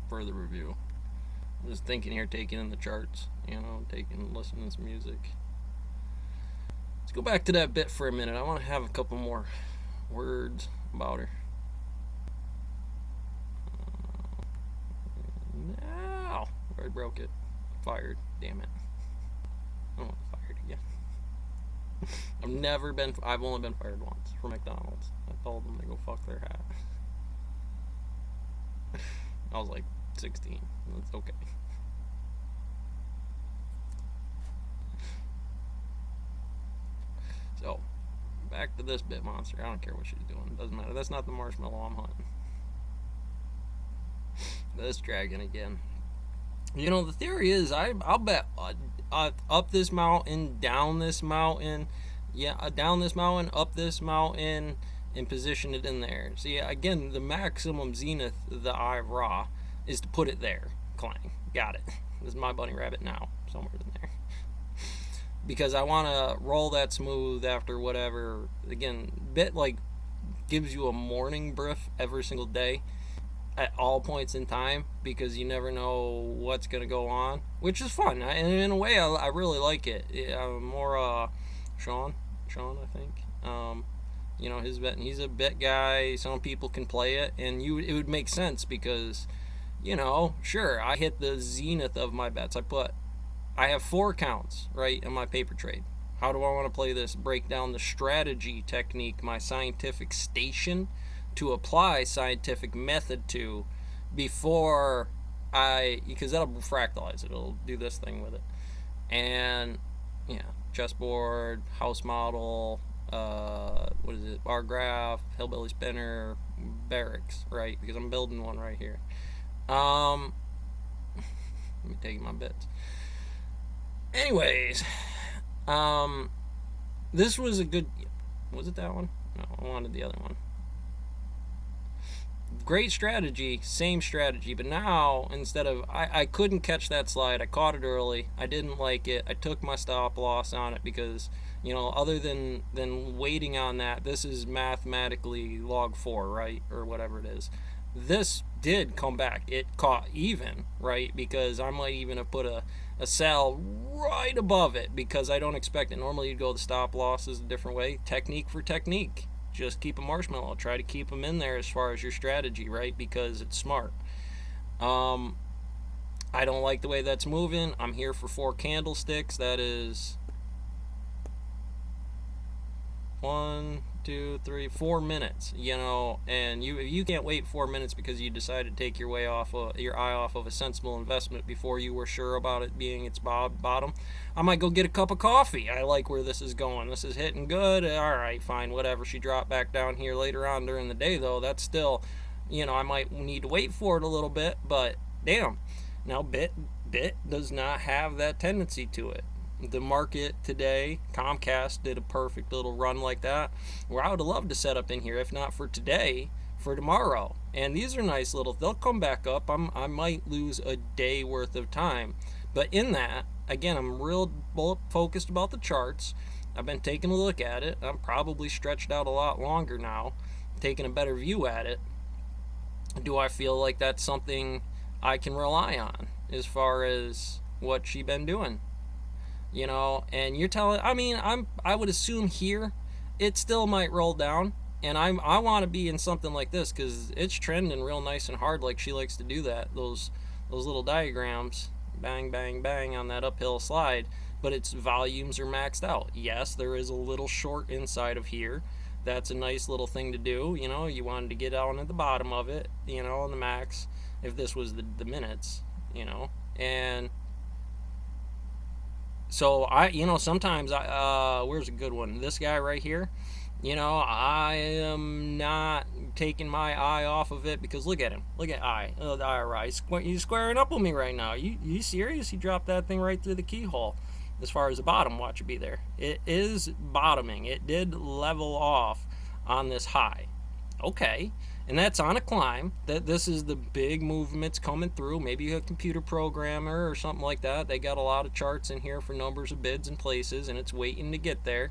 further review. I'm just thinking here, taking in the charts, listening to some music. Let's go back to that bit for a minute. I want to have a couple more words about her. No, I broke it. Fired. Damn it. I don't want fired again. I've only been fired once from McDonald's. I told them to go fuck their hat. I was like 16. That's okay. So, back to this bit monster. I don't care what she's doing. Doesn't matter. That's not the marshmallow I'm hunting. This dragon again. The theory is I'll bet up this mountain, down this mountain, down this mountain, up this mountain, and position it in there. See, again, the maximum zenith of the Eye of Ra is to put it there. Clang. Got it. This is my bunny rabbit now. Somewhere in there. Because I want to roll that smooth after whatever. Again, bit like gives you a morning brief every single day at all points in time, because you never know what's going to go on, which is fun. And in a way, I really like it. More Sean, I think. His bet. He's a bet guy. Some people can play it, and it would make sense because, sure, I hit the zenith of my bets. I have 4 accounts, right, in my paper trade. How do I want to play this? Break down the strategy technique, my scientific station to apply scientific method to before because that'll fractalize it. It'll do this thing with it. And, chessboard, house model, bar graph, hillbilly spinner, barracks, right? Because I'm building one right here. Let me take my bits. Anyways, this was a good. Was it that one? No, I wanted the other one. Great strategy, same strategy, but now instead of I couldn't catch that slide. I caught it early. I didn't like it. I took my stop loss on it because other than waiting on that, this is mathematically log 4, right, or whatever it is. This did come back. It caught even, right, because I might even have put a sell right above it because I don't expect it. Normally you'd go the stop losses a different way. Technique for technique. Just keep a marshmallow. Try to keep them in there as far as your strategy, right? Because it's smart. I don't like the way that's moving. I'm here for 4 candlesticks. That is 1, 2, 3, 4 minutes. And you can't wait 4 minutes because you decided to take your eye off of a sensible investment before you were sure about it being its bottom. I might go get a cup of coffee. I like where this is going. This is hitting good. All right, fine, whatever. She dropped back down here later on during the day, though. That's still, I might need to wait for it a little bit, but damn. Now, bit does not have that tendency to it. The market today, Comcast did a perfect little run like that, where I would have loved to set up in here, if not for today, for tomorrow. And these are nice little, they'll come back up. I might lose a day worth of time. But in that, again, I'm real focused about the charts. I've been taking a look at it. I'm probably stretched out a lot longer now, taking a better view at it. Do I feel like that's something I can rely on as far as what she been doing? And you're telling, I would assume here it still might roll down, and I want to be in something like this because it's trending real nice and hard, like she likes to do that. Those little diagrams, bang, bang, bang on that uphill slide, but its volumes are maxed out. Yes, there is a little short inside of here. That's a nice little thing to do. You wanted to get out at the bottom of it, on the max, if this was the minutes, and so sometimes where's a good one? This guy right here, I am not taking my eye off of it because look at him. Look at the IRI. He's squaring up with me right now. You serious? He dropped that thing right through the keyhole. As far as the bottom, watch it be there. It is bottoming. It did level off on this high. Okay. And that's on a climb. This is the big movements coming through. Maybe a computer programmer or something like that. They got a lot of charts in here for numbers of bids and places, and it's waiting to get there.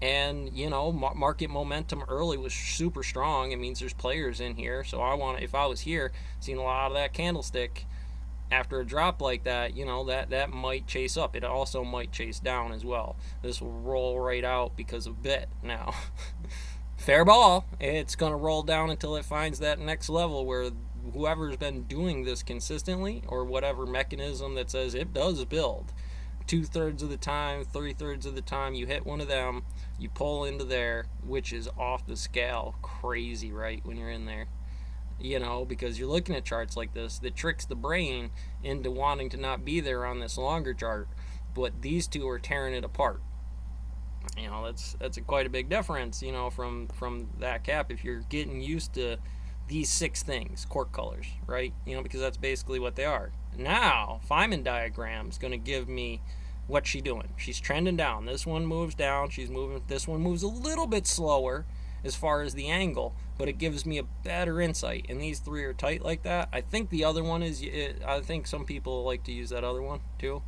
And market momentum early was super strong. It means there's players in here, so if I was here, seeing a lot of that candlestick after a drop like that, that might chase up. It also might chase down as well. This will roll right out because of bit now. Fair ball. It's going to roll down until it finds that next level where whoever's been doing this consistently, or whatever mechanism that says it does build, 2/3 of the time, 3/3 of the time, you hit one of them, you pull into there, which is off the scale crazy, right, when you're in there. Because you're looking at charts like this that tricks the brain into wanting to not be there on this longer chart, but these two are tearing it apart. That's quite a big difference, from that cap. If you're getting used to these 6 things, cork colors, right? Because that's basically what they are. Now, Feynman diagram's going to give me what's she doing. She's trending down. This one moves down. She's moving. This one moves a little bit slower as far as the angle, but it gives me a better insight. And these 3 are tight like that. I think the other one is. I think some people like to use that other one too.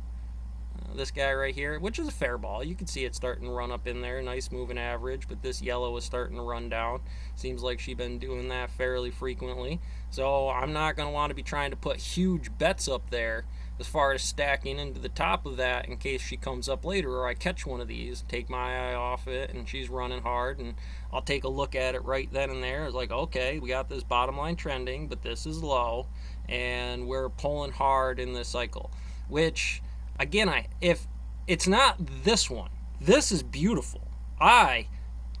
This guy right here, which is a fair ball. You can see it starting to run up in there. Nice moving average, but this yellow is starting to run down. Seems like she's been doing that fairly frequently. So I'm not going to want to be trying to put huge bets up there as far as stacking into the top of that in case she comes up later or I catch one of these, take my eye off it, and she's running hard, and I'll take a look at it right then and there. It's like, okay, we got this bottom line trending, but this is low, and we're pulling hard in this cycle, which... Again, if it's not this one, this is beautiful. I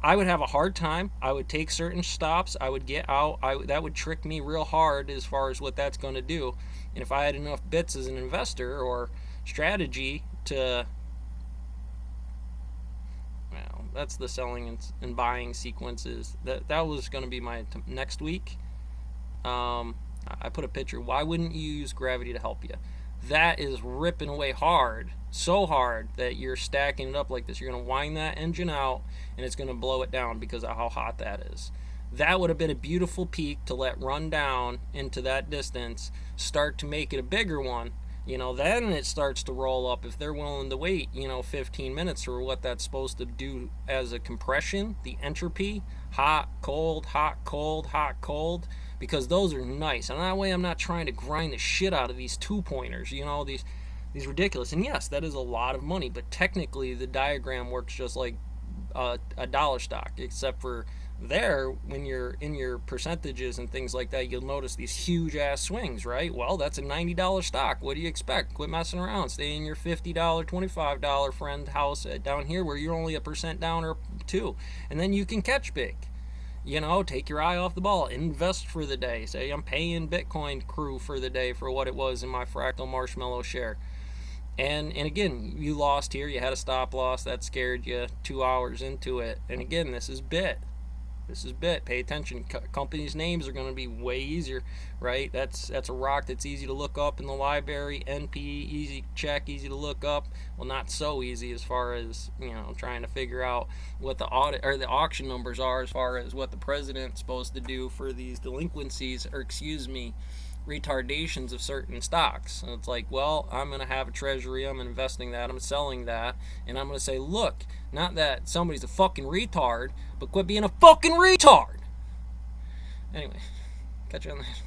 would have a hard time. I would take certain stops. I would get out. That would trick me real hard as far as what that's going to do. And if I had enough bits as an investor or strategy to, well, that's the selling and buying sequences. That was going to be my next week. I put a picture. Why wouldn't you use gravity to help you? That is ripping away hard, so hard that you're stacking it up like this. You're going to wind that engine out, and it's going to blow it down because of how hot that is. That would have been a beautiful peak to let run down into that distance, start to make it a bigger one. Then it starts to roll up if they're willing to wait, 15 minutes for what that's supposed to do as a compression, the entropy, hot, cold, hot, cold, hot, cold, because those are nice. And that way I'm not trying to grind the shit out of these 2-pointers, these ridiculous. And yes, that is a lot of money, but technically the diagram works just like a dollar stock, except for there, when you're in your percentages and things like that, you'll notice these huge ass swings, right? Well, that's a $90 stock. What do you expect? Quit messing around. Stay in your $50, $25 friend house down here where you're only 1% down or 2, and then you can catch big. Take your eye off the ball. Invest for the day. Say, I'm paying Bitcoin crew for the day for what it was in my fractal marshmallow share. And again, you lost here. You had a stop loss. That scared you 2 hours into it. And again, this is bit. Pay attention. Companies' names are going to be way easier, right? That's a rock that's easy to look up in the library. NP, easy check, easy to look up. Well, not so easy as far as trying to figure out what the audit or the auction numbers are as far as what the president's supposed to do for these delinquencies, or retardations of certain stocks. So it's like, well, I'm going to have a treasury, I'm investing that, I'm selling that, and I'm going to say, look, not that somebody's a fucking retard, but quit being a fucking retard. Anyway, catch you on that.